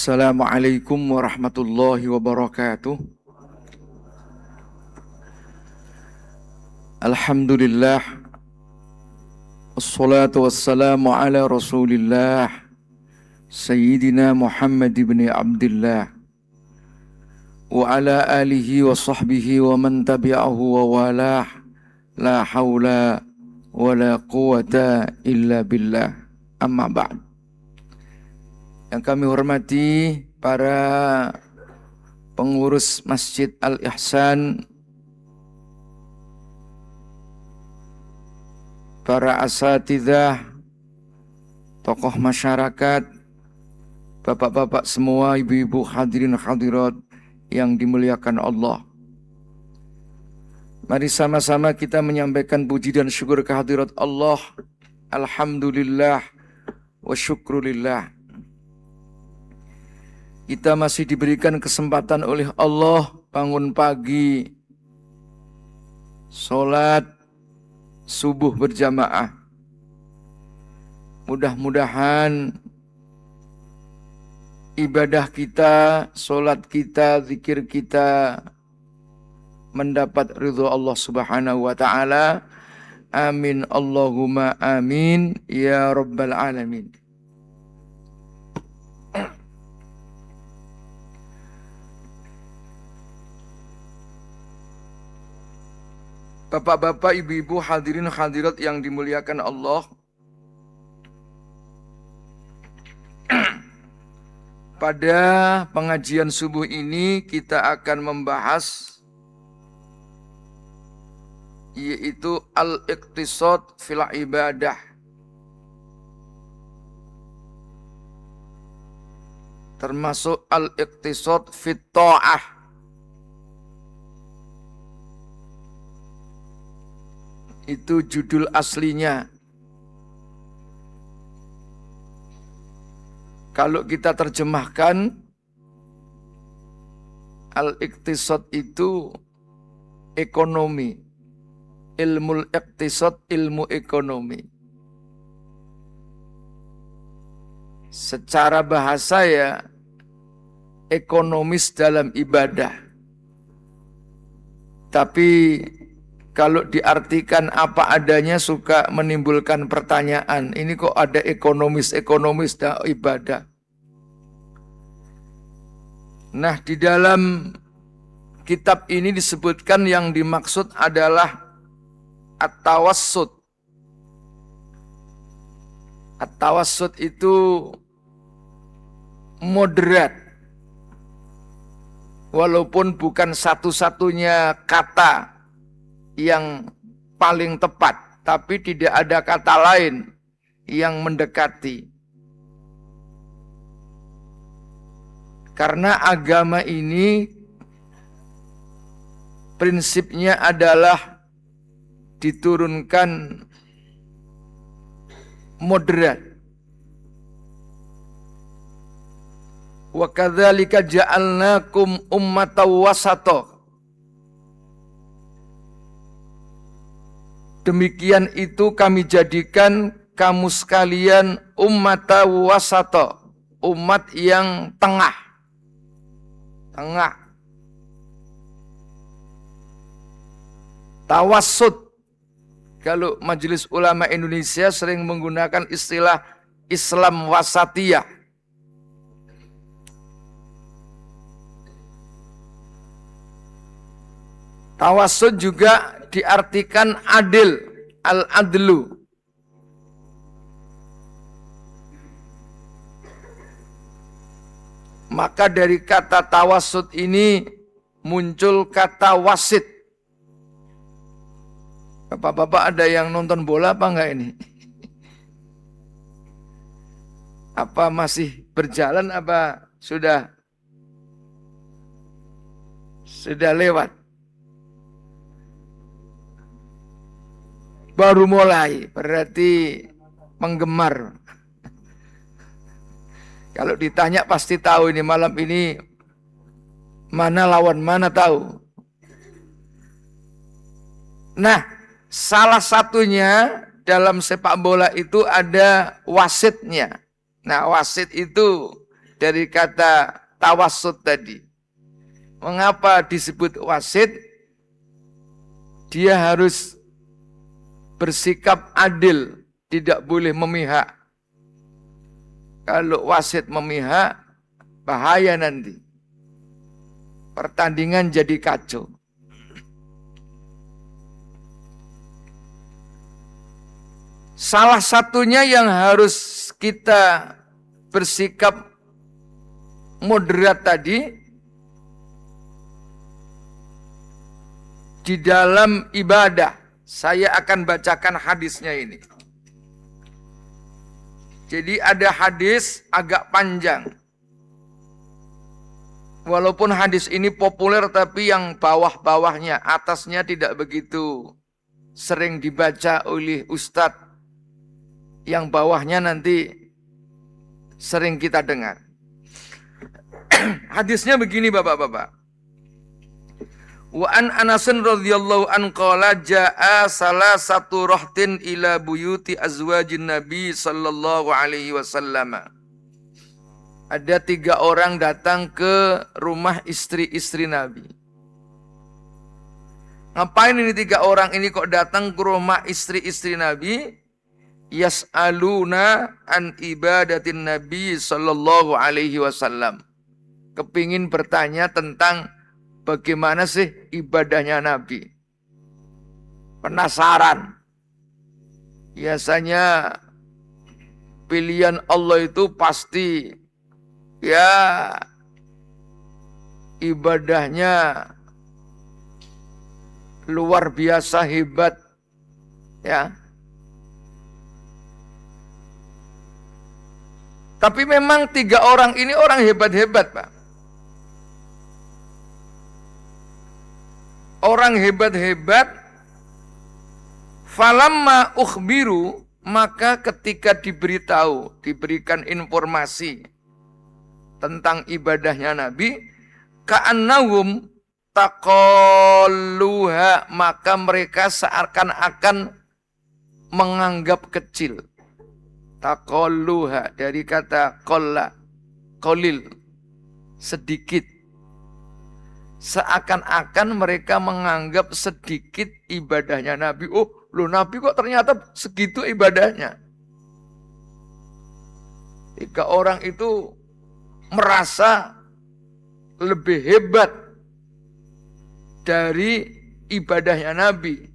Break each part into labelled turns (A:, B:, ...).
A: Assalamualaikum warahmatullahi wabarakatuh. Alhamdulillah. Assalatu wassalamu ala rasulillah Sayyidina Muhammad ibn Abdullah wa ala alihi wa sahbihi wa man tabi'ahu wa walah. La hawla wa la quwata illa billah. Amma ba'd. Yang kami hormati para pengurus Masjid Al-Ihsan, para asatidzah, tokoh masyarakat, bapak-bapak semua, ibu-ibu hadirin hadirat yang dimuliakan Allah. Mari sama-sama kita menyampaikan puji dan syukur kehadirat Allah. Alhamdulillah wa syukrulillah. Kita masih diberikan kesempatan oleh Allah bangun pagi, sholat subuh berjamaah. Mudah-mudahan ibadah kita, sholat kita, zikir kita mendapat ridho Allah Subhanahu wa ta'ala. Amin Allahumma amin ya rabbal alamin. Bapak-bapak, ibu-ibu, hadirin hadirat yang dimuliakan Allah. Pada pengajian subuh ini kita akan membahas yaitu al-iqtisad fil ibadah. Termasuk al-iqtisad fit ta'ah. Itu judul aslinya. Kalau kita terjemahkan, al-iqtisad itu ekonomi. Ilmu iqtisad, ilmu ekonomi. Secara bahasa ya, ekonomis dalam ibadah. Tapi kalau diartikan apa adanya suka menimbulkan pertanyaan. Ini kok ada ekonomis dan ibadah. Nah, di dalam kitab ini disebutkan yang dimaksud adalah at-tawassut. At-tawassut itu moderat. Walaupun bukan satu-satunya kata yang paling tepat, tapi tidak ada kata lain yang mendekati. Karena agama ini prinsipnya adalah diturunkan moderat. Wa kadzalika ja'alnakum ummatan wasata. Demikian itu kami jadikan kamu sekalian ummata wasata, umat yang tengah. Tengah. Tawassut. Kalau Majelis Ulama Indonesia sering menggunakan istilah Islam wasatiyah. Tawassut juga diartikan adil, al-adlu. Maka dari kata tawassut ini muncul kata wasit. Bapak-bapak ada yang nonton bola apa enggak ini? Apa masih berjalan apa sudah lewat? Baru mulai, berarti penggemar. Kalau ditanya pasti tahu ini malam ini mana lawan mana tahu. Nah, salah satunya dalam sepak bola itu ada wasitnya. Nah, wasit itu dari kata tawassut tadi. Mengapa disebut wasit? Dia harus bersikap adil, tidak boleh memihak. Kalau wasit memihak, bahaya nanti. Pertandingan jadi kacau. Salah satunya yang harus kita bersikap moderat tadi, di dalam ibadah. Saya akan bacakan hadisnya ini. Jadi ada hadis agak panjang. Walaupun hadis ini populer, tapi yang bawah-bawahnya, atasnya tidak begitu sering dibaca oleh ustadz. Yang bawahnya nanti sering kita dengar. Hadisnya begini bapak-bapak. Wa an Anasin radhiyallahu an qala jaa salah satu rahtin ila buyuti azwajin Nabi sallallahu alaihi wasallam. Ada 3 orang datang ke rumah istri-istri Nabi. Ngapain ini 3 orang ini kok datang ke rumah istri-istri Nabi? Yas'aluna an ibadatin Nabi sallallahu alaihi wasallam. Kepingin bertanya tentang bagaimana sih ibadahnya Nabi. Penasaran. Biasanya pilihan Allah itu pasti ya ibadahnya luar biasa hebat ya. Tapi memang 3 orang ini orang hebat-hebat, Pak. Orang hebat-hebat. Falamma ukhbiru, maka ketika diberitahu, diberikan informasi tentang ibadahnya Nabi, ka'annahum taqalluha, maka mereka seakan-akan menganggap kecil. Taqalluha dari kata qalla, qalil, sedikit. Seakan-akan mereka menganggap sedikit ibadahnya Nabi. Oh, loh Nabi kok ternyata segitu ibadahnya. 3 orang itu merasa lebih hebat dari ibadahnya Nabi.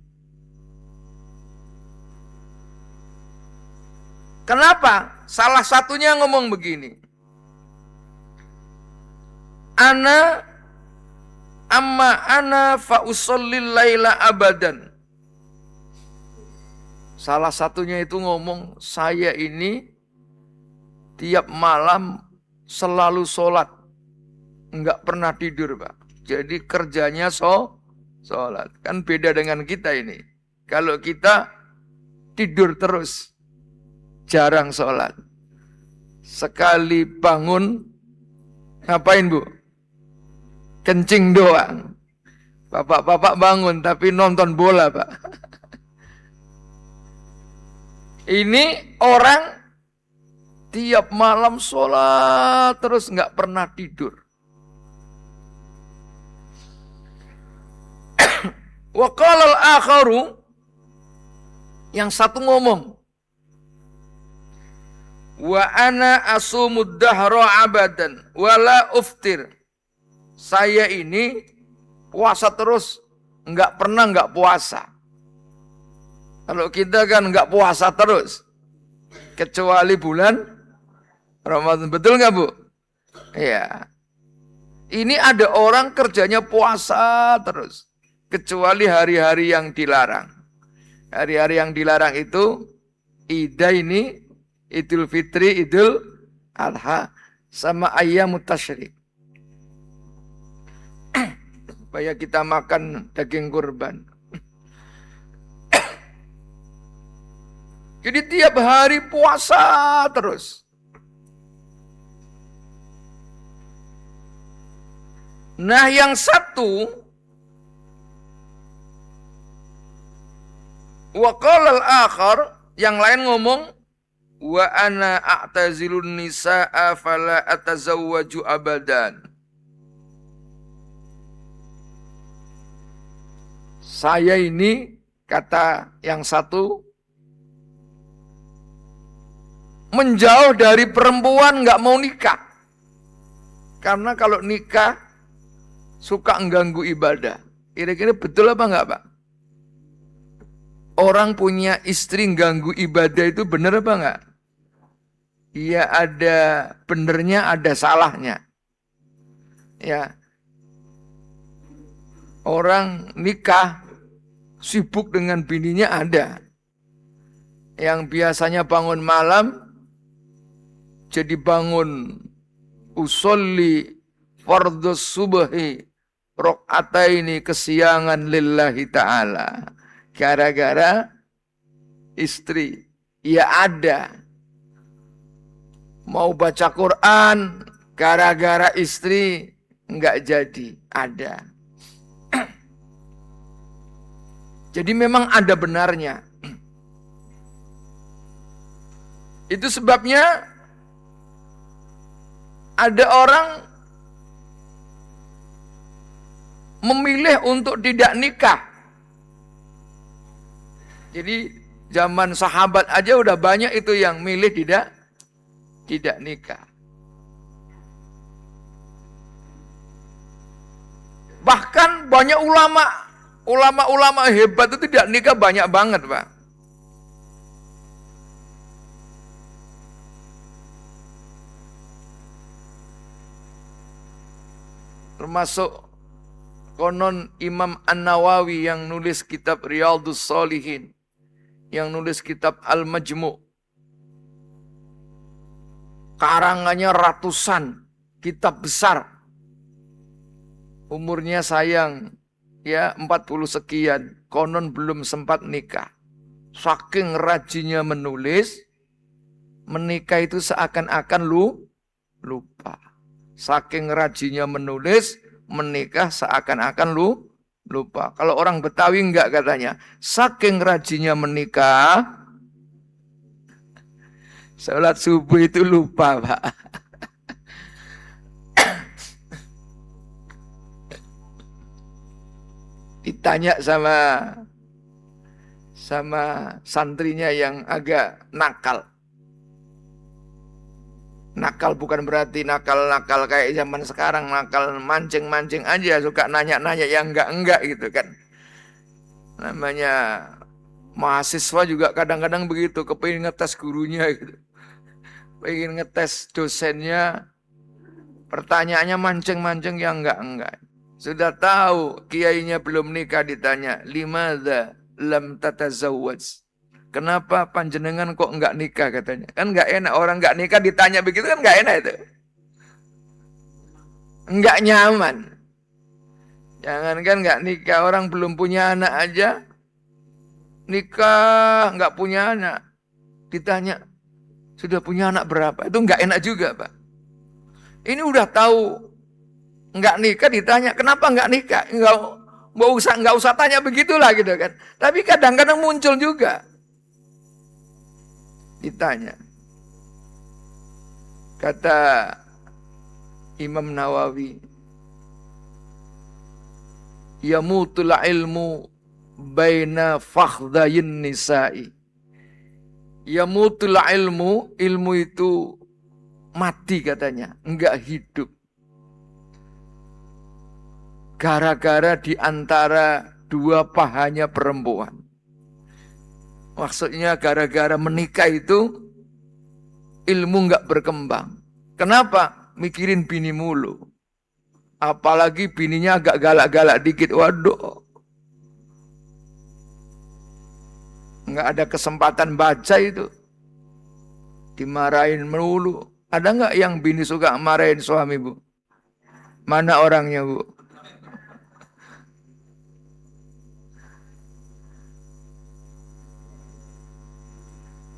A: Kenapa? Salah satunya ngomong begini. Amma ana fa usallil laila abadan. Salah satunya itu ngomong, saya ini tiap malam selalu sholat. Enggak pernah tidur, Pak. Jadi kerjanya sholat. Kan beda dengan kita ini. Kalau kita tidur terus. Jarang sholat. Sekali bangun, ngapain Bu? Kencing doang. Bapak-bapak bangun tapi nonton bola, Pak. Ini orang tiap malam sholat terus nggak pernah tidur. Wa qala al-akharu, yang satu ngomong, wa ana asumud dahra abadan wala uftir. Saya ini puasa terus, nggak pernah nggak puasa. Kalau kita kan nggak puasa terus, kecuali bulan Ramadan. Betul nggak Bu? Iya. Ini ada orang kerjanya puasa terus, kecuali hari-hari yang dilarang. Hari-hari yang dilarang itu Idaini, Idul Fitri, Idul Adha, sama Ayyamut Tasyrik. Supaya kita makan daging kurban. Jadi tiap hari puasa terus. Nah yang satu, wa qala al-akhar, yang lain ngomong, wa ana a'tazilun nisaa fala atazawwaju abadan. Saya ini, kata yang satu, menjauh dari perempuan, nggak mau nikah. Karena kalau nikah suka mengganggu ibadah. Kira-kira betul apa enggak, Pak? Orang punya istri ganggu ibadah itu benar apa enggak? Iya, ada benernya, ada salahnya. Ya. Orang nikah sibuk dengan bininya ada. Yang biasanya bangun malam jadi bangun usolli fardhus subhi rakaataini kesiangan lillahi ta'ala. Gara-gara istri. Ya ada. Mau baca Quran, gara-gara istri enggak jadi. Ada. Jadi memang ada benarnya. Itu sebabnya ada orang memilih untuk tidak nikah. Jadi zaman sahabat aja udah banyak itu yang milih tidak nikah. Bahkan banyak ulama hebat itu tidak nikah banyak banget, Pak. Termasuk konon Imam An-Nawawi yang nulis kitab Riyadhus Shalihin, yang nulis kitab Al-Majmu'. Karangannya ratusan, kitab besar. Umurnya sayang, ya 40 sekian, konon belum sempat nikah. Saking rajinnya menulis, menikah itu seakan-akan lupa. Saking rajinnya menulis, menikah seakan-akan lupa. Kalau orang Betawi enggak katanya. Saking rajinnya menikah, sholat subuh itu lupa, Pak. Ditanya sama santrinya yang agak nakal. Nakal bukan berarti nakal-nakal kayak zaman sekarang, nakal mancing-mancing aja, suka nanya-nanya yang enggak gitu kan. Namanya mahasiswa juga kadang-kadang begitu, kepingin ngetes gurunya gitu. Pengen ngetes dosennya, pertanyaannya mancing-mancing yang enggak. Sudah tahu kiainya belum nikah ditanya, limadza lam tatazawwaj? Kenapa panjenengan kok enggak nikah katanya? Kan enggak enak orang enggak nikah ditanya begitu kan enggak enak itu. Enggak nyaman. Jangankan enggak nikah, orang belum punya anak aja nikah enggak punya anak. Ditanya, sudah punya anak berapa? Itu enggak enak juga, Pak. Ini udah tahu enggak nikah ditanya, kenapa enggak nikah? Enggak usah tanya begitulah gitu kan. Tapi kadang-kadang muncul juga. Ditanya. Kata Imam Nawawi, yamutul ilmu baina fakhdayin nisa'i. Yamutul ilmu itu mati katanya, enggak hidup. Gara-gara di antara dua pahanya perempuan. Maksudnya gara-gara menikah itu ilmu enggak berkembang. Kenapa? Mikirin bini mulu. Apalagi bininya agak galak-galak dikit. Waduh. Enggak ada kesempatan baca itu. Dimarahin melulu. Ada enggak yang bini suka marahin suami, Bu? Mana orangnya, Bu?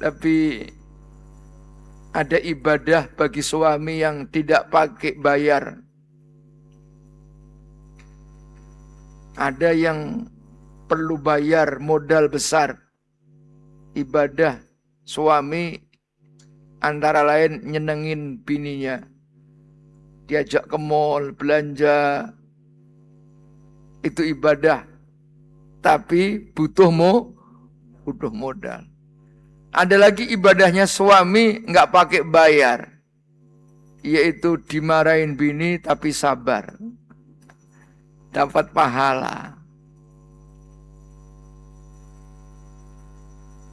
A: Tapi ada ibadah bagi suami yang tidak pakai bayar. Ada yang perlu bayar modal besar. Ibadah suami Antara lain nyenengin bininya. Diajak ke mall, belanja. Itu ibadah. Tapi butuh modal. Ada lagi ibadahnya suami nggak pakai bayar. Yaitu dimarahin bini tapi sabar. Dapat pahala.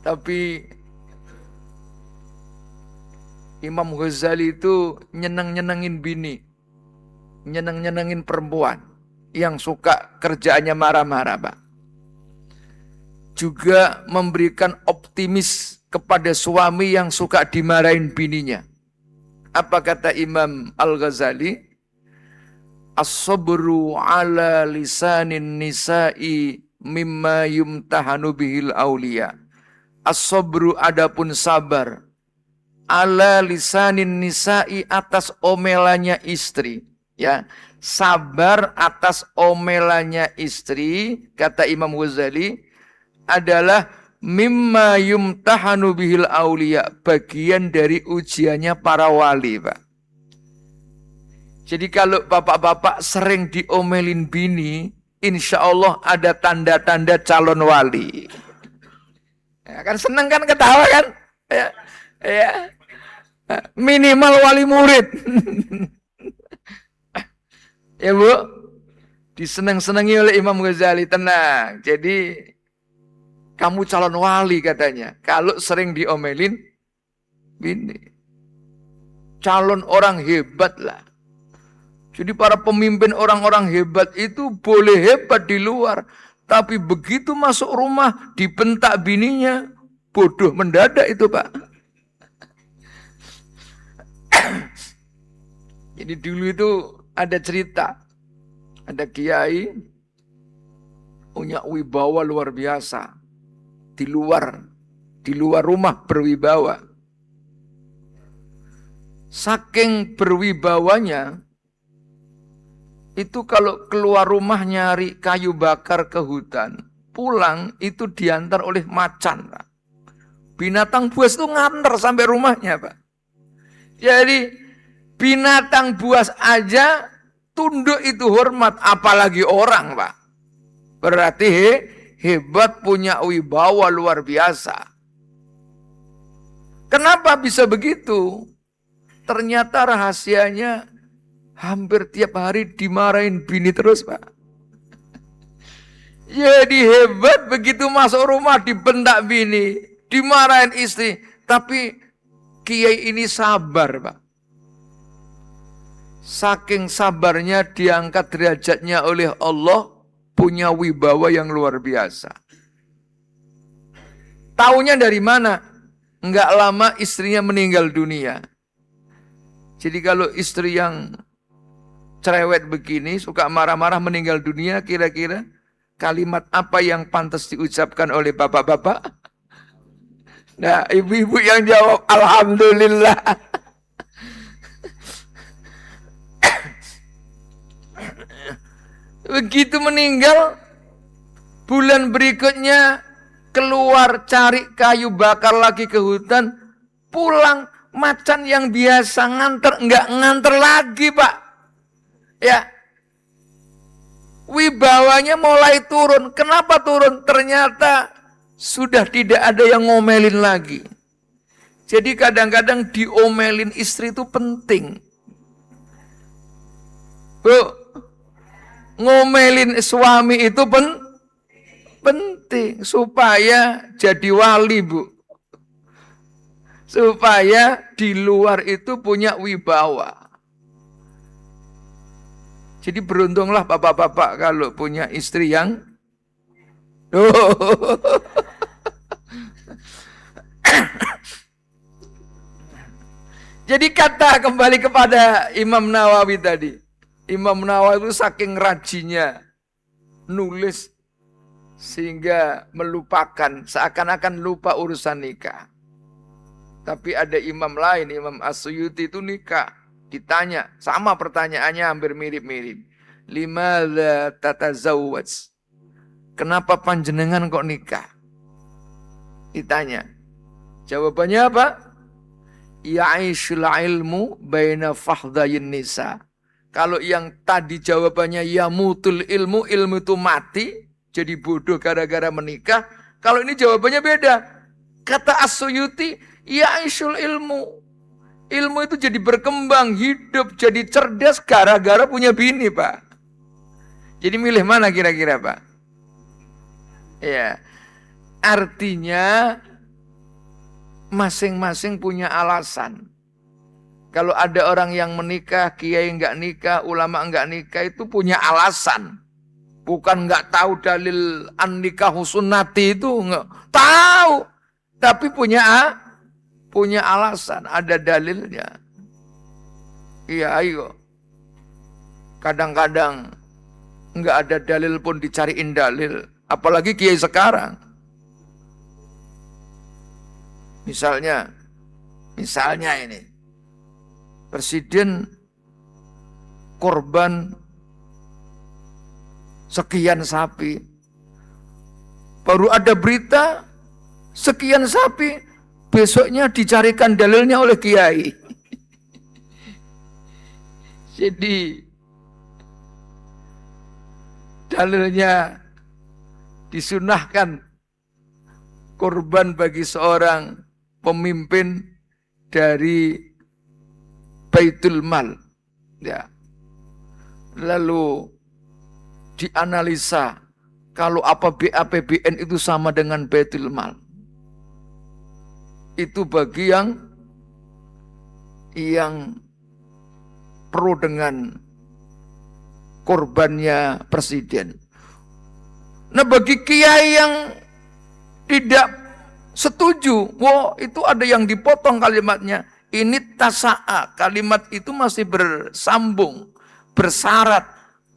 A: Tapi Imam Ghazali itu nyeneng-nyenengin bini. Nyeneng-nyenengin perempuan. Yang suka kerjaannya marah-marah, Pak. Juga memberikan optimis kepada suami yang suka dimarahin bininya. Apa kata Imam Al-Ghazali? As-sabru ala lisanin nisa'i mimma yumtahanu bihil awliya. As-sabru adapun sabar. Ala lisanin nisa'i atas omelannya istri. Ya, sabar atas omelannya istri, kata Imam Ghazali, adalah mimma yumtahanu bihil auliya, bagian dari ujiannya para wali, Pak. Jadi kalau bapak-bapak sering diomelin bini, insya Allah ada tanda-tanda calon wali. Ya, kan seneng kan, ketawa kan? Ya. Minimal wali murid. Ya Bu, disenang-senangi oleh Imam Ghazali, tenang. Jadi kamu calon wali katanya. Kalau sering diomelin bini. Calon orang hebat lah. Jadi para pemimpin orang-orang hebat itu boleh hebat di luar. Tapi begitu masuk rumah dibentak bininya. Bodoh mendadak itu, Pak. Jadi dulu itu ada cerita. Ada kiai punya wibawa luar biasa. Di luar rumah berwibawa. Saking berwibawanya, itu kalau keluar rumah nyari kayu bakar ke hutan, pulang itu diantar oleh macan, Pak. Binatang buas itu nganter sampai rumahnya, Pak. Jadi binatang buas aja tunduk itu hormat, apalagi orang, Pak. Berarti hebat, punya wibawa luar biasa. Kenapa bisa begitu? Ternyata rahasianya hampir tiap hari dimarahin bini terus, Pak. Jadi hebat, begitu masuk rumah dibentak bini, dimarahin istri. Tapi kiai ini sabar, Pak. Saking sabarnya diangkat derajatnya oleh Allah, punya wibawa yang luar biasa. Taunya dari mana? Enggak lama istrinya meninggal dunia. Jadi kalau istri yang cerewet begini, suka marah-marah meninggal dunia, kira-kira kalimat apa yang pantas diucapkan oleh bapak-bapak? Nah, ibu-ibu yang jawab, Alhamdulillah. Begitu meninggal, bulan berikutnya keluar cari kayu bakar lagi ke hutan, pulang macan yang biasa nganter, enggak nganter lagi, Pak. Ya, wibawanya mulai turun. Kenapa turun? Ternyata sudah tidak ada yang ngomelin lagi. Jadi kadang-kadang diomelin istri itu penting. Bu, ngomelin suami itu penting supaya jadi wali, Bu. Supaya di luar itu punya wibawa. Jadi beruntunglah bapak-bapak kalau punya istri yang Jadi kata kembali kepada Imam Nawawi tadi. Imam Nawawi itu saking rajinnya nulis sehingga melupakan, seakan-akan lupa urusan nikah. Tapi ada imam lain, Imam As-Suyuti itu nikah. Ditanya, sama pertanyaannya hampir mirip-mirip. Limadza tatazawwaj? Kenapa panjenengan kok nikah? Ditanya. Jawabannya apa? ya'ishul ilmu baina fahdhayin nisa. Kalau yang tadi jawabannya yamutul ilmu, ilmu itu mati, jadi bodoh gara-gara menikah. Kalau ini jawabannya beda. Kata As-Suyuti, ya'ishul ilmu. Ilmu itu jadi berkembang, hidup, jadi cerdas gara-gara punya bini, Pak. Jadi milih mana kira-kira, Pak? Ya, artinya masing-masing punya alasan. Kalau ada orang yang menikah, kiai enggak nikah, ulama enggak nikah, itu punya alasan. Bukan enggak tahu dalil an-nikahu sunnati itu, enggak tahu. Tapi punya alasan, ada dalilnya. Iya, ayo. Kadang-kadang enggak ada dalil pun dicariin dalil. Apalagi kiai sekarang. Misalnya ini. Presiden korban sekian sapi. Baru ada berita sekian sapi, besoknya dicarikan dalilnya oleh kiai. Jadi dalilnya disunahkan korban bagi seorang pemimpin dari Baitul Mal, ya. Lalu dianalisa kalau APBN itu sama dengan Baitul Mal. Itu bagi yang pro dengan korbannya presiden. Nah, bagi kiai yang tidak setuju, wah itu ada yang dipotong kalimatnya. Ini tasa'a, kalimat itu masih bersambung, bersyarat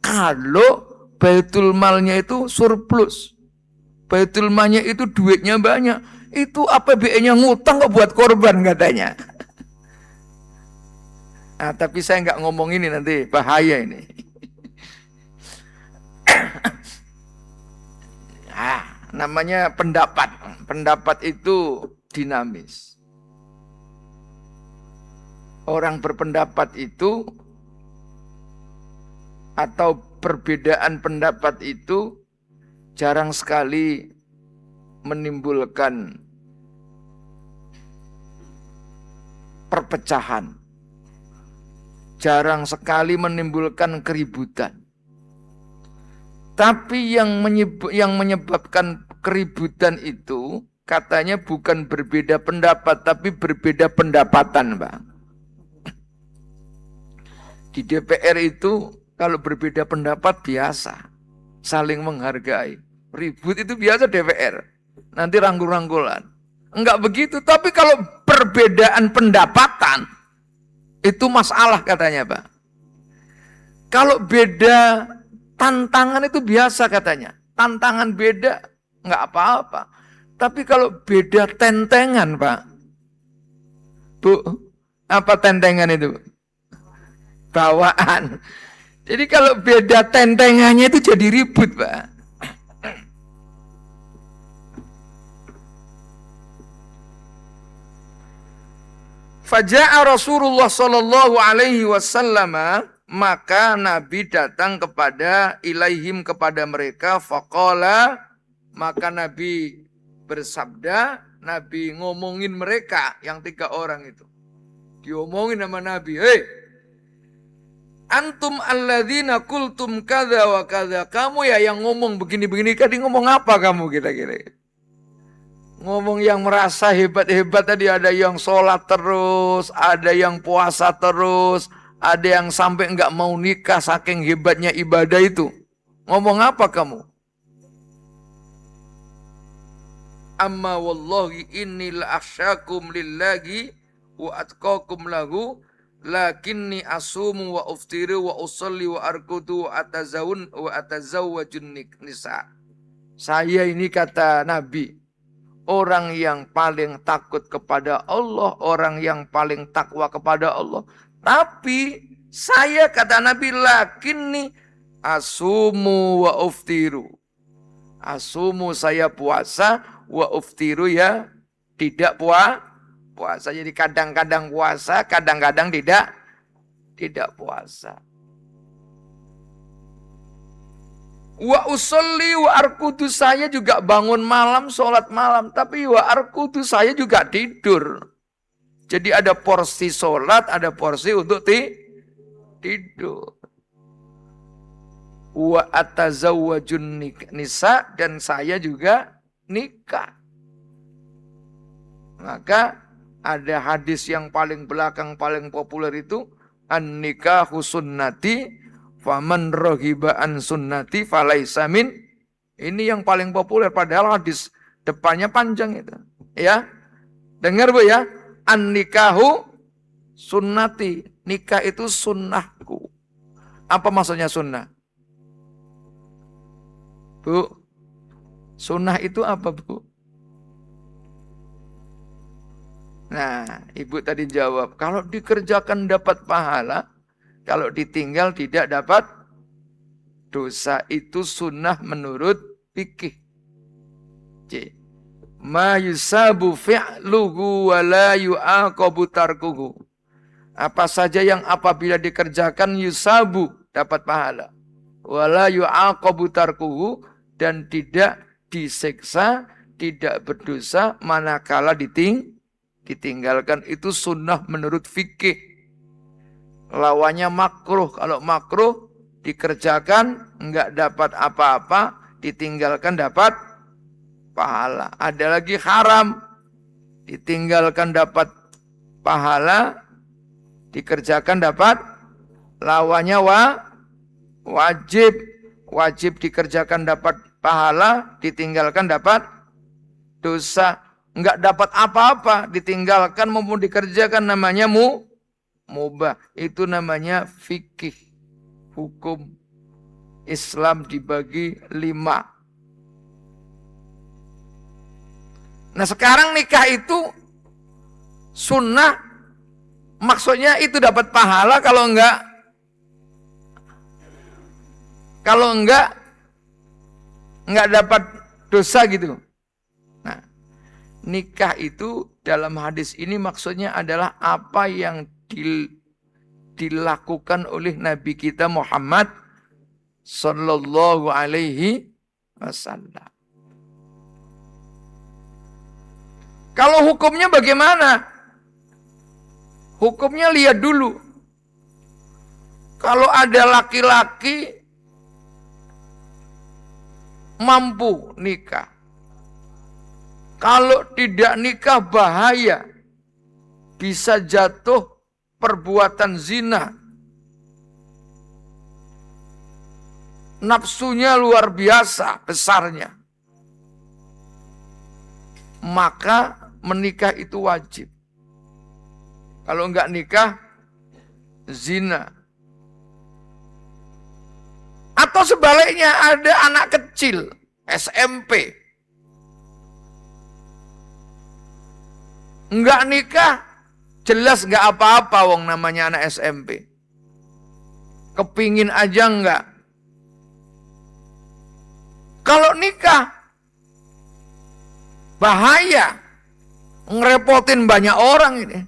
A: kalau Baitul Malnya itu surplus. Baitul Malnya itu duitnya banyak. Itu APBN-nya ngutang kok buat korban katanya. Nah, tapi saya nggak ngomong ini nanti, bahaya ini. Namanya pendapat. Pendapat itu dinamis. Orang berpendapat itu atau perbedaan pendapat itu jarang sekali menimbulkan perpecahan. Jarang sekali menimbulkan keributan. Tapi yang menyebabkan keributan itu katanya bukan berbeda pendapat, tapi berbeda pendapatan, Bang. Di DPR itu kalau berbeda pendapat biasa, saling menghargai. Ribut itu biasa DPR. Nanti rangkul-rangkulan. Enggak begitu, tapi kalau perbedaan pendapatan itu masalah katanya, Pak. Kalau beda tantangan itu biasa katanya. Tantangan beda enggak apa-apa. Tapi kalau beda tentengan, Pak. Bu, apa tentengan itu? Bawaan. Jadi kalau beda tentengannya itu jadi ribut, Pak. Faja'a Rasulullah sallallahu alaihi wasallam, maka Nabi datang kepada ilaihim, kepada mereka, faqala, maka Nabi bersabda, Nabi ngomongin mereka yang 3 orang itu. Diomongin sama Nabi, "Hei, antum alladzina kultum kadza wa kadza." Kamu ya yang ngomong begini-begini, tadi ngomong apa kamu kira-kira? Ngomong yang merasa hebat-hebat tadi, ada yang sholat terus, ada yang puasa terus, ada yang sampai enggak mau nikah saking hebatnya ibadah itu. Ngomong apa kamu? Amma wallahi inni la akhsyakum lillahi wa atqakum lahu lakinni asumu wa uftiru wa usalli wa arkudu wa atazawwajun nisa. Saya ini, kata Nabi, orang yang paling takut kepada Allah, orang yang paling takwa kepada Allah. Tapi saya, kata Nabi, lakinni asumu wa uftiru. Asumu, saya puasa, wa uftiru, ya tidak puasa. Jadi kadang-kadang puasa, kadang-kadang tidak puasa. Wa usolli wa arkudu, saya juga bangun malam, sholat malam. Tapi wa arkudu, saya juga tidur. Jadi ada porsi sholat, ada porsi untuk tidur. Wa atazawwajun nisa, dan saya juga nikah. Maka ada hadis yang paling belakang, paling populer itu, an-nikahu sunnati, faman rohiba an sunnati falaisa min. Ini yang paling populer, padahal hadis depannya panjang itu. Ya, dengar Bu ya, an-nikahu sunnati, nikah itu sunnahku. Apa maksudnya sunnah? Bu, sunnah itu apa Bu? Nah, ibu tadi jawab, kalau dikerjakan dapat pahala, kalau ditinggal tidak dapat dosa. Itu sunnah menurut fikih. C. Ma yusabu fi'luhu wa la yu'aqabu tarkuhu. Apa saja yang apabila dikerjakan yusabu, dapat pahala. Wa la yu'aqabu tarkuhu, dan tidak disiksa, tidak berdosa manakala ditinggalkan. Itu sunnah menurut fikih. Lawannya makruh. Kalau makruh dikerjakan enggak dapat apa-apa, ditinggalkan dapat pahala. Ada lagi haram, ditinggalkan dapat pahala, dikerjakan dapat, lawannya wajib. Wajib dikerjakan dapat pahala, ditinggalkan dapat dosa. Enggak dapat apa-apa, ditinggalkan maupun dikerjakan, namanya mubah. Itu namanya fikih. Hukum Islam dibagi 5. Nah sekarang nikah itu sunnah, maksudnya itu dapat pahala, kalau enggak dapat dosa gitu. Nikah itu dalam hadis ini maksudnya adalah apa yang dilakukan oleh Nabi kita Muhammad sallallahu alaihi wasallam. Kalau hukumnya bagaimana? Hukumnya lihat dulu. Kalau ada laki-laki mampu nikah, kalau tidak nikah bahaya, bisa jatuh perbuatan zina. Nafsunya luar biasa besarnya. Maka menikah itu wajib. Kalau enggak nikah, zina. Atau sebaliknya, ada anak kecil, SMP, enggak nikah, jelas enggak apa-apa, wong namanya anak SMP. Kepingin aja enggak. Kalau nikah, bahaya, ngerepotin banyak orang ini.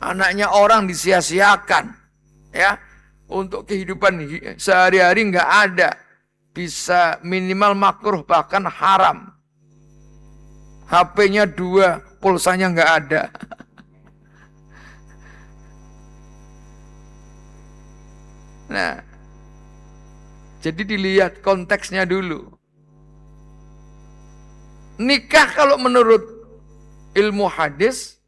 A: Anaknya orang disia-siakan, ya, untuk kehidupan sehari-hari enggak ada. Bisa minimal makruh, bahkan haram. HP-nya 2, pulsanya enggak ada. Nah, jadi dilihat konteksnya dulu. Nikah kalau menurut ilmu hadis,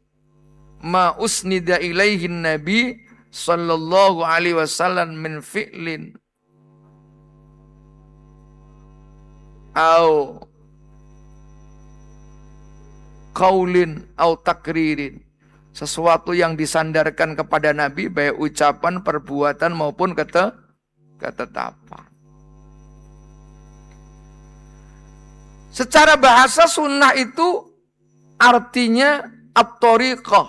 A: ma usnida ilaihin nabi sallallahu alaihi wasallam min fi'lin au qaulin au takririn. Sesuatu yang disandarkan kepada Nabi, baik ucapan, perbuatan maupun ketetapan. Secara bahasa sunnah itu artinya at-thariqah,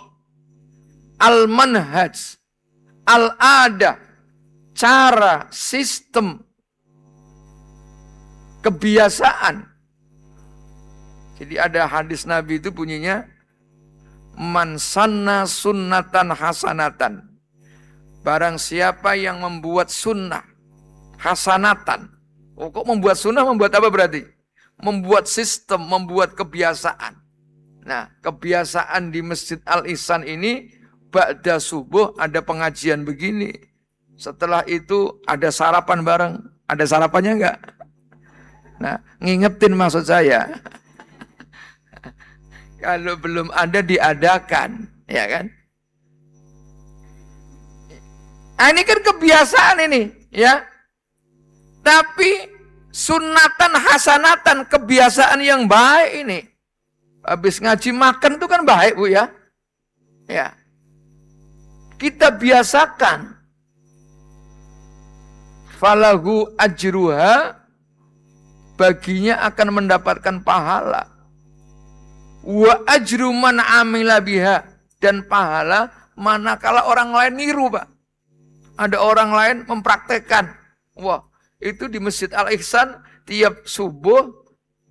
A: al-manhaj, al-adah, cara, sistem, kebiasaan. Jadi ada hadis Nabi itu bunyinya, Man sanna sunnatan hasanatan. Barang siapa yang membuat sunnah hasanatan. Oh, kok membuat sunnah, membuat apa berarti? Membuat sistem, membuat kebiasaan. Nah, kebiasaan di Masjid Al-Ihsan ini, ba'da subuh ada pengajian begini. Setelah itu ada sarapan bareng. Ada sarapannya enggak? Nah, ngingetin maksud saya. Kalau belum ada diadakan, ya kan? Nah, ini kan kebiasaan ini, ya. Tapi sunnatan hasanatan, kebiasaan yang baik ini. Habis ngaji makan itu kan baik, Bu, ya. Ya. Kita biasakan. Falahu ajruha, baginya akan mendapatkan pahala. Wa ajru man amila biha, dan pahala manakala orang lain niru, Pak. Ada orang lain mempraktekkan. Wah, itu di Masjid Al-Ihsan tiap subuh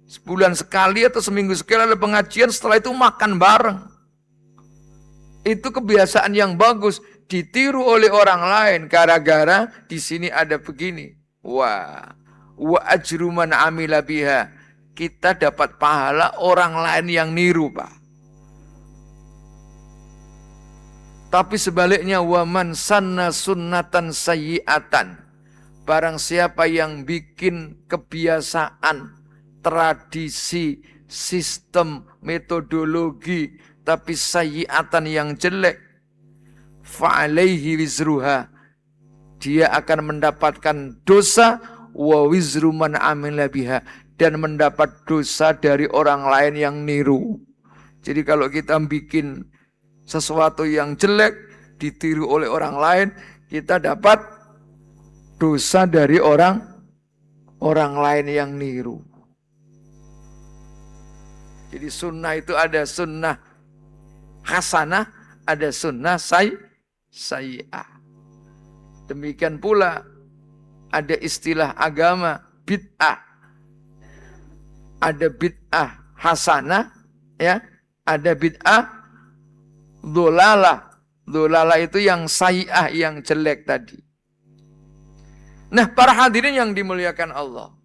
A: sebulan sekali atau seminggu sekali ada pengajian, setelah itu makan bareng. Itu kebiasaan yang bagus, ditiru oleh orang lain gara-gara di sini ada begini. Wah, wa ajru man amila biha. Kita dapat pahala orang lain yang niru, Pak. Tapi sebaliknya, wa man sanna sunnatan sayyi'atan. Barang siapa yang bikin kebiasaan, tradisi, sistem, metodologi, tapi sayyi'atan yang jelek, fa'alaihi wizruha. Dia akan mendapatkan dosa, wa wizru man amila biha, dan mendapat dosa dari orang lain yang niru. Jadi kalau kita bikin sesuatu yang jelek, ditiru oleh orang lain, kita dapat dosa dari orang lain yang niru. Jadi sunnah itu ada sunnah hasanah, ada sunnah sayyi'ah. Demikian pula ada istilah agama bid'ah. Ada bid'ah hasanah, ya, ada bid'ah dholalah. Dholalah itu yang sayyi'ah, yang jelek tadi. Nah, para hadirin yang dimuliakan Allah,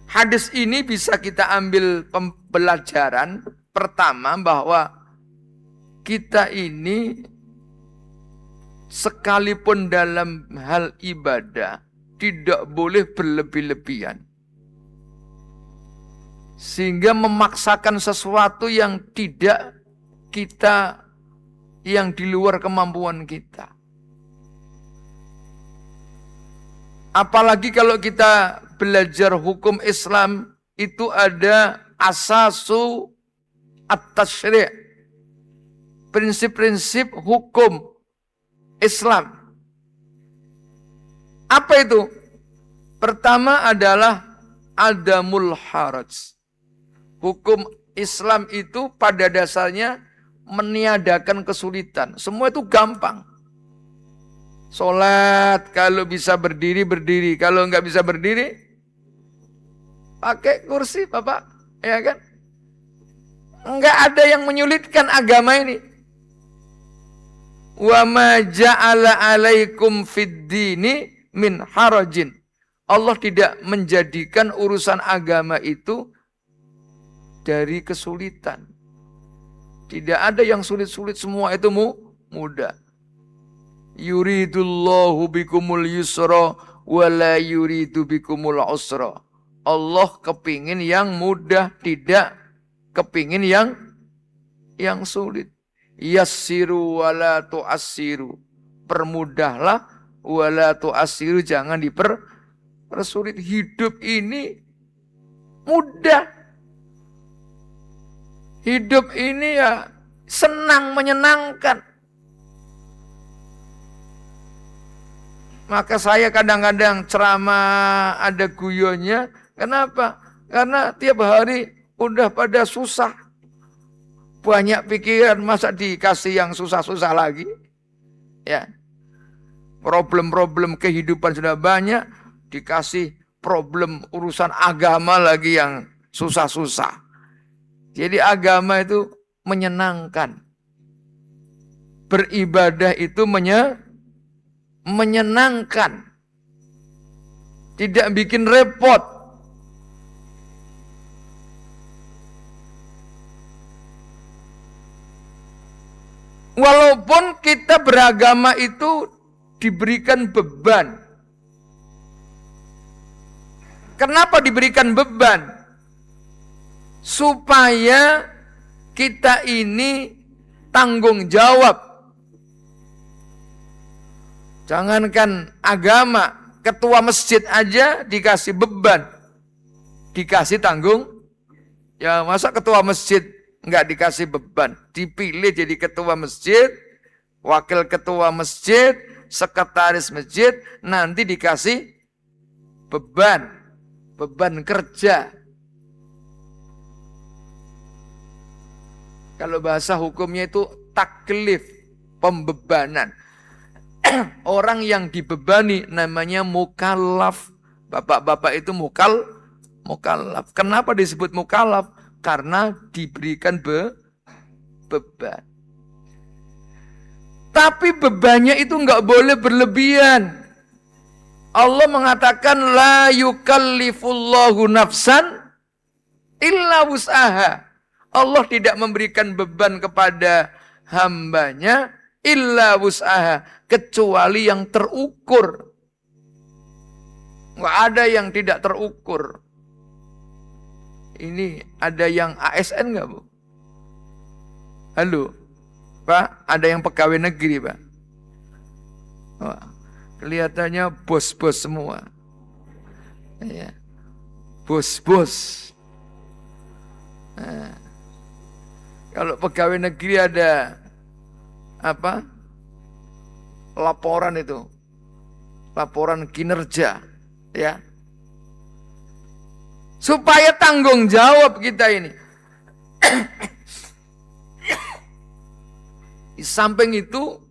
A: hadis ini bisa kita ambil pembelajaran pertama bahwa kita ini sekalipun dalam hal ibadah tidak boleh berlebih-lebihan. Sehingga memaksakan sesuatu yang tidak kita, yang di luar kemampuan kita. Apalagi kalau kita belajar hukum Islam, itu ada asasu at-tasyri', prinsip-prinsip hukum Islam. Apa itu? Pertama adalah adamul haraj. Hukum Islam itu pada dasarnya meniadakan kesulitan. Semua itu gampang. Sholat kalau bisa berdiri, berdiri. Kalau nggak bisa berdiri, pakai kursi, Bapak. Ya kan? Nggak ada yang menyulitkan agama ini. Wa ma ja'ala alaikum fid dini min harajin. Allah tidak menjadikan urusan agama itu dari kesulitan. Tidak ada yang sulit-sulit, semua itu mudah. Yuridullahu bikumul yusra wa la yuridu bikumul usra. Allah kepingin yang mudah, tidak kepingin yang sulit. Yassiru wa la tu'assiru. Permudahlah wa la tu'assiru, jangan dipersulit. Hidup ini mudah. Hidup ini ya senang, menyenangkan. Maka saya kadang-kadang ceramah ada guyonnya. Kenapa? Karena tiap hari udah pada susah. Banyak pikiran, masa dikasih yang susah-susah lagi? Ya. Problem-problem kehidupan sudah banyak, dikasih problem urusan agama lagi yang susah-susah. Jadi agama itu menyenangkan. Beribadah itu menyenangkan. Tidak bikin repot. Walaupun kita beragama itu diberikan beban. Kenapa diberikan beban? Supaya kita ini tanggung jawab. Jangankan agama, ketua masjid aja dikasih beban. Dikasih tanggung. Ya masa ketua masjid nggak dikasih beban? Dipilih jadi ketua masjid, wakil ketua masjid, sekretaris masjid, nanti dikasih beban. Beban kerja. Kalau bahasa hukumnya itu taklif, pembebanan. Orang yang dibebani namanya mukallaf. Bapak-bapak itu mukallaf. Kenapa disebut mukallaf? Karena diberikan beban. Tapi bebannya itu nggak boleh berlebihan. Allah mengatakan la yukallifullahu nafsan illa wus'aha. Allah tidak memberikan beban kepada hambanya illa wus'aha, kecuali yang terukur. Nggak ada yang tidak terukur. Ini ada yang ASN nggak, Bu? Halo, Pak, ada yang pegawai negeri, Pak? Wah, kelihatannya bos-bos semua. Ya. Bos-bos. Nah, kalau pegawai negeri ada apa? Laporan itu. Laporan kinerja, ya. Supaya tanggung jawab kita ini. Di samping itu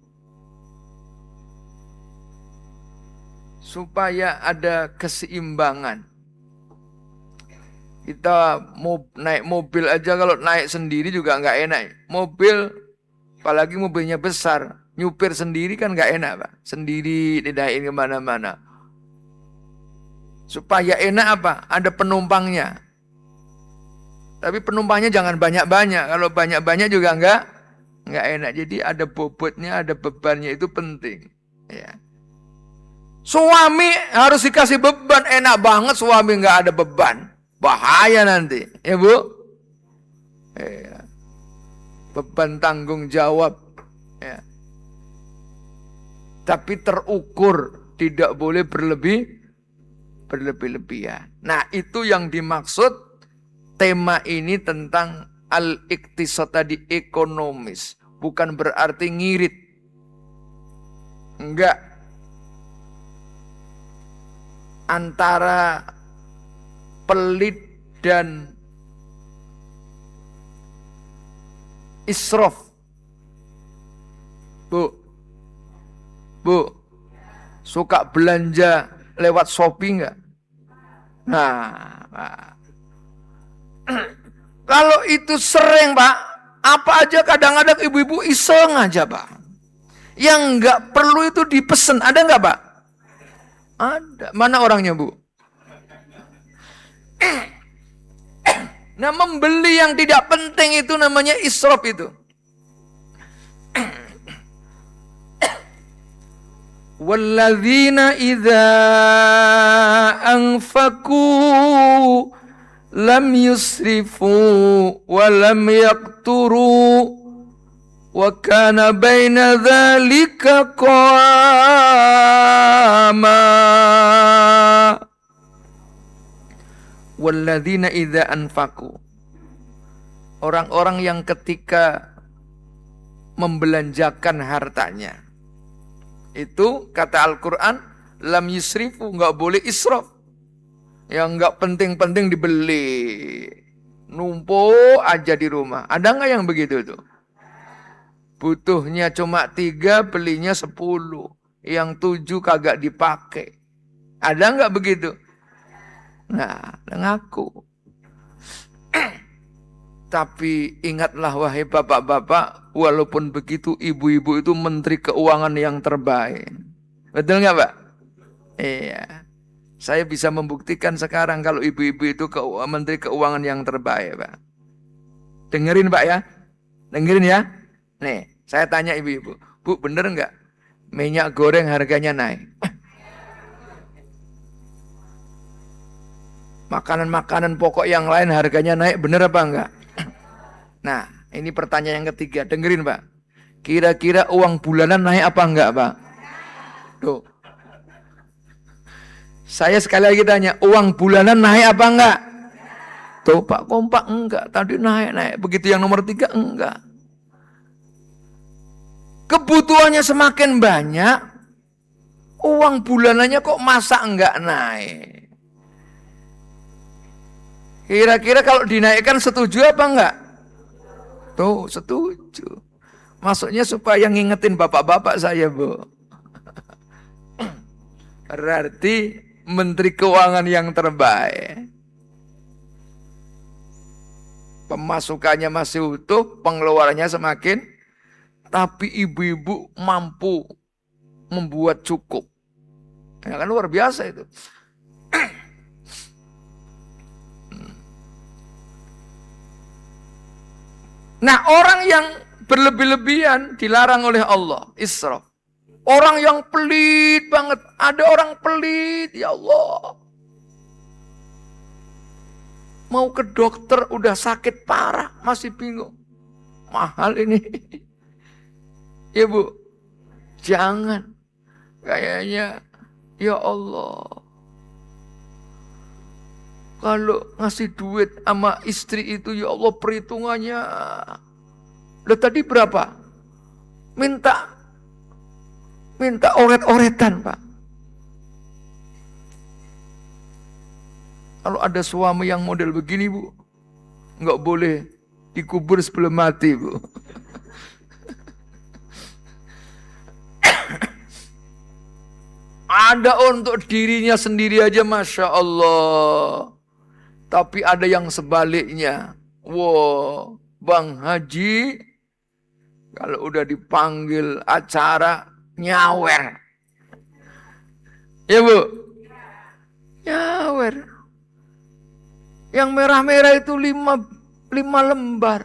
A: supaya ada keseimbangan. Kita mau naik mobil aja, kalau naik sendiri juga nggak enak. Mobil, apalagi mobilnya besar, nyupir sendiri kan nggak enak, Pak. Sendiri dinaikin kemana-mana. Supaya enak apa? Ada penumpangnya. Tapi penumpangnya jangan banyak-banyak. Kalau banyak-banyak juga nggak enak. Jadi ada bobotnya, ada bebannya, itu penting. Ya. Suami harus dikasih beban. Enak banget suami nggak ada beban. Bahaya nanti, ya Bu. Ya. Beban tanggung jawab. Ya. Tapi terukur, tidak boleh berlebih-lebihan. Nah, itu yang dimaksud tema ini tentang al-iktisad tadi, ekonomis. Bukan berarti ngirit. Enggak. Antara pelit dan israf. Bu, suka belanja lewat Shopee enggak? Nah, Pak. Kalau itu sering, Pak, apa aja kadang-kadang ibu-ibu iseng aja, Pak. Yang enggak perlu itu dipesen, ada enggak, Pak? Ada. Mana orangnya, Bu? Nah, membeli yang tidak penting itu namanya israf itu. Walladzina idza anfaqu lam yusrifu wa lam yaqturu wa kana baina dzalika qama. Walladzina idza anfaqu, orang-orang yang ketika membelanjakan hartanya, itu kata Al-Quran, lam yusrifu, nggak boleh israf. Yang nggak penting-penting dibeli, numpuk aja di rumah. Ada nggak yang begitu tuh? Butuhnya cuma 3, belinya 10, yang 7 kagak dipakai. Ada nggak begitu? Nah, ngaku. Tapi ingatlah wahai bapak-bapak, walaupun begitu ibu-ibu itu menteri keuangan yang terbaik. Betul nggak Pak? Iya. Saya bisa membuktikan sekarang kalau ibu-ibu itu menteri keuangan yang terbaik Pak. Dengerin Pak ya. Dengerin ya. Nih, saya tanya ibu-ibu. Bu, bener nggak minyak goreng harganya naik? Makanan-makanan pokok yang lain harganya naik, bener apa enggak? Nah, ini pertanyaan yang ketiga. Dengerin Pak. Kira-kira uang bulanan naik apa enggak Pak? Tuh. Saya sekali lagi tanya, uang bulanan naik apa enggak? Tuh Pak Kompak enggak. Tadi naik-naik. Begitu yang nomor 3 enggak. Kebutuhannya semakin banyak. Uang bulanannya kok masa enggak naik? Kira-kira kalau dinaikkan setuju apa enggak? Tuh, setuju. Maksudnya supaya ngingetin bapak-bapak saya, Bu. Berarti menteri keuangan yang terbaik. Pemasukannya masih utuh, pengeluarannya semakin, tapi ibu-ibu mampu membuat cukup. Ya kan luar biasa itu. Nah, orang yang berlebih-lebihan dilarang oleh Allah, israf. Orang yang pelit banget, ada orang pelit, ya Allah. Mau ke dokter udah sakit parah, masih bingung. Mahal ini. Ya Bu, jangan. Kayaknya, ya Allah. Kalau ngasih duit sama istri itu, ya Allah perhitungannya. Udah tadi berapa? Minta oret-oretan Pak. Kalau ada suami yang model begini Bu, nggak boleh dikubur sebelum mati Bu. Ada untuk dirinya sendiri aja Masya Allah. Tapi ada yang sebaliknya. Wow, Bang Haji, kalau udah dipanggil acara, nyawer. Ya Bu? Nyawer. Yang merah-merah itu 5 lembar.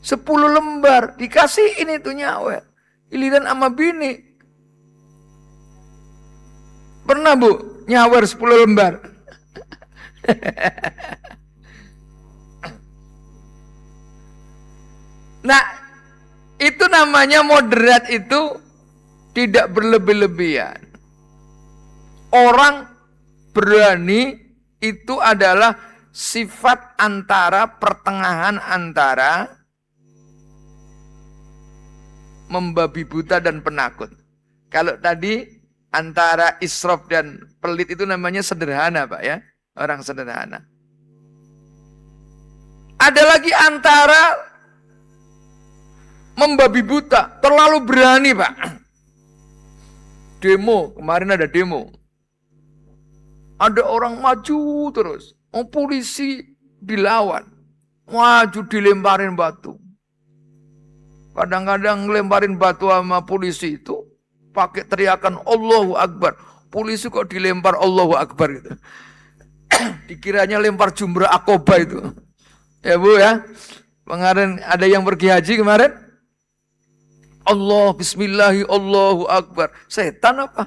A: 10 lembar. Dikasihin itu nyawer. Giliran sama bini. Pernah Bu? Nyawer 10 lembar. Nah, itu namanya moderat itu tidak berlebih-lebihan. Orang berani itu adalah sifat antara pertengahan antara membabi buta dan penakut. Kalau tadi antara israf dan pelit itu namanya sederhana Pak ya. Orang sederhana. Ada lagi antara membabi buta, terlalu berani Pak. Demo, kemarin ada demo. Ada orang maju terus. Polisi dilawan. Maju dilemparin batu. Kadang-kadang ngelemparin batu sama polisi itu pakai teriakan Allahu Akbar. Polisi kok dilempar Allahu Akbar gitu. Dikiranya lempar jumrah Aqobah itu. Ya Bu ya. Kemarin ada yang pergi haji kemarin. Allah bismillahi Allahu Akbar. Setan apa?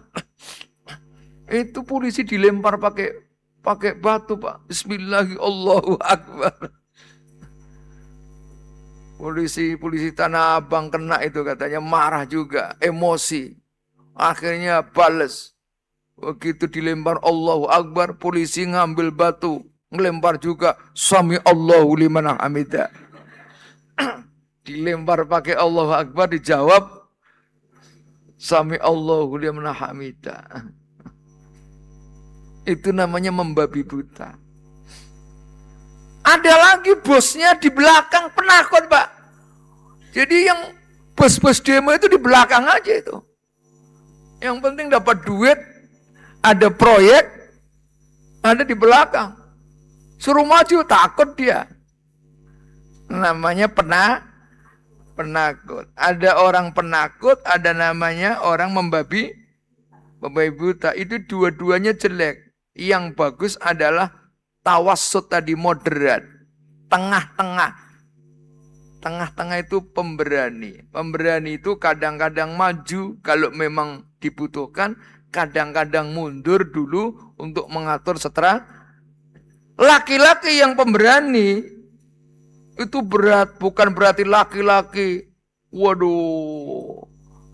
A: Itu polisi dilempar pakai batu Pak. Bismillahi Allahu Akbar. Polisi Tanah Abang kena itu katanya marah juga, emosi. Akhirnya bales. Begitu dilempar Allahu Akbar, polisi ngambil batu, ngelempar juga Sami Allahu liman hamidah. Dilempar pakai Allahu Akbar, dijawab Sami Allahu liman hamidah. Itu namanya membabi buta. Ada lagi bosnya di belakang penakut Pak. Jadi yang bos-bos demo itu di belakang aja itu. Yang penting dapat duit, ada proyek, ada di belakang. Suruh maju, takut dia. Namanya penakut. Ada orang penakut, ada namanya orang membabi buta. Itu dua-duanya jelek. Yang bagus adalah tawassut tadi, moderat. Tengah-tengah. Tengah-tengah itu pemberani. Pemberani itu kadang-kadang maju kalau memang dibutuhkan. Kadang-kadang mundur dulu untuk mengatur setelah. Laki-laki yang pemberani itu berat. Bukan berarti laki-laki. Waduh.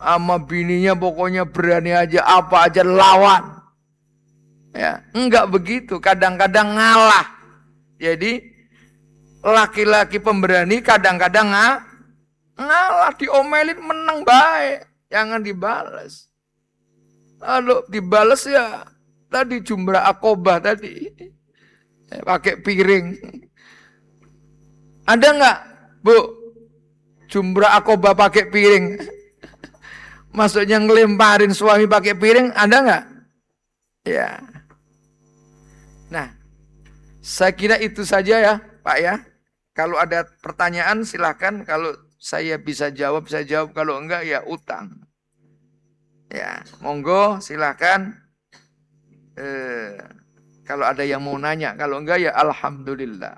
A: Sama bininya pokoknya berani aja. Apa aja lawan. Ya, enggak begitu. Kadang-kadang ngalah. Jadi laki-laki pemberani kadang-kadang ngalah, diomelin menang baik, jangan dibalas. Kalau dibalas ya tadi jumrah akobah tadi pakai piring. Ada nggak, Bu? Jumrah akobah pakai piring. Maksudnya ngelemparin suami pakai piring, ada nggak? Ya. Nah, saya kira itu saja ya, Pak ya. Kalau ada pertanyaan silakan. Kalau saya bisa jawab, saya jawab. Kalau enggak ya utang. Ya, monggo silakan. Kalau ada yang mau nanya, kalau enggak ya alhamdulillah.